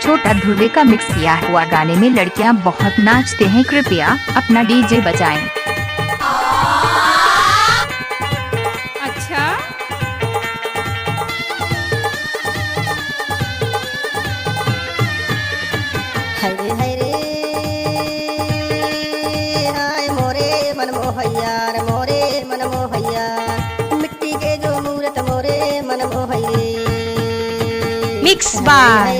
छोटा ध्रुवे का मिक्स किया हुआ गाने में लड़कियां बहुत नाचते हैं, कृपया अपना डीजे बजाएं। अच्छा, हरे हरे हाय मोरे मन मोहैया रे मोरे मन मोहैया, मिट्टी के जो मूरत मोरे मन मोहैया। मिक्स बाय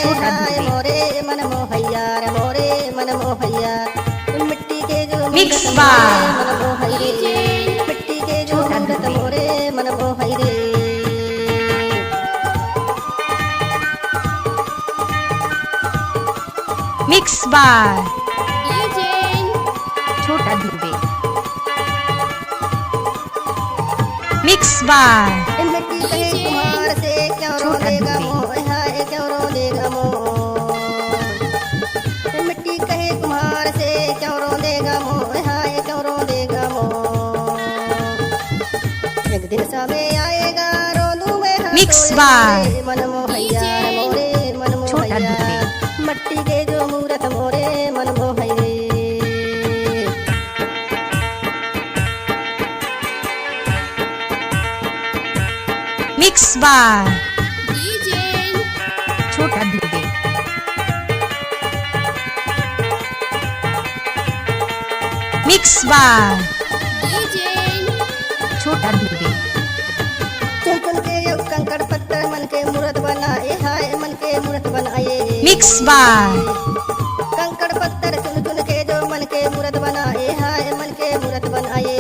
छोटा मोरे मन मोहैया रे मोरे मन मोहैया, मिट्टी के जो मिक्स मूरत बाय मन मोहैया, मिट्टी के जो मूरत मोरे मन मोहैया। मिक्स बाय छोटा ध्रुवे। मिक्स बाय मिट्टी कहे कुम्हार से क्यों रोनेगा मोह, हाय क्यों रोनेगा मोह। मिट्टी कहे कुम्हार से क्यों रोनेगा मोह, हाय क्यों रोनेगा मोह। एक दिन समय आएगा रोनू में हाथों मिक्स बाय मन मोहैया मोरे मन मोहैया, मट्टी के जो मूरत मोरे मन मोहैया। मिक्स बाय छोटा ध्रुवे। मिक्स बाय छोटा ध्रुवे। चुन चुन के यो कंकड़ पत्थर मन के मूरत बनाए, हाय मन के मूरत बनाए। मिक्स बाय कंकड़ पत्थर चुन चुन के जो मन के मूरत बनाए, हाय मन के मूरत बनाए।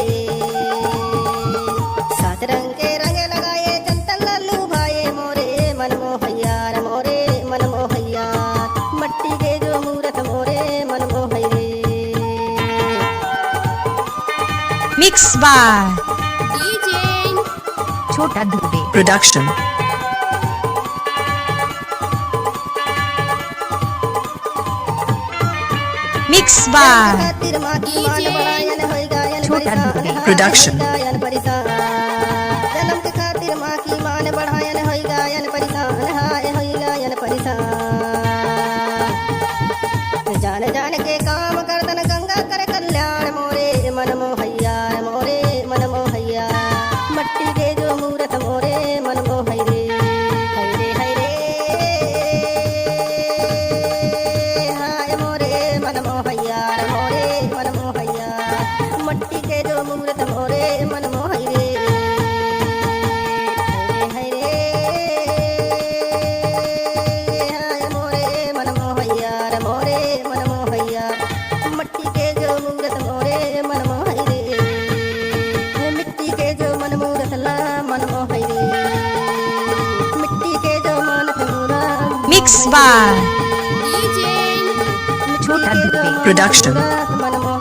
सात रंग के रंग लगाए चंदन लालू भाई मोरे मन मोहैया रे मोरे मन मोहैया, मट्टी के जो मूरत मोरे मन मोहैया। मिक्स बाय छोटा ध्रुवे। Production. मिक्स बाय खातिर माँ की मान बढ़ायन होई गायन छोटा परिसान, ध्रुवे। हाय Production. गायन परिसान। जन्म के खातिर माँ की मान बढ़ायन होई गायन परिसान, हाय होई गायन परिसान। जान जान के काम करतन गंगा कर कल्याण मोरे मन मोहैया मोरे मन मोहैया, मट्टी के जो मूरत मोरे मन मोहैया। हरे हरे हाय मोरे मन मोहैया मोरे मन मोहैया, मट्टी के जो मूरत मोरे मन मोहैया। हरे हरे हाय मोरे मन मोहैया मोरे मन मोहैया, मट्टी के जो मूरत मोरे मन मोहैया। मिट्टी के जो मन मूरत ला मन मोहैया, मिट्टी के जो मानत मूरा मिक्स बाय छोटा मिट्टी के जो ध्रुवे। Production. मूरत मन मोहैया।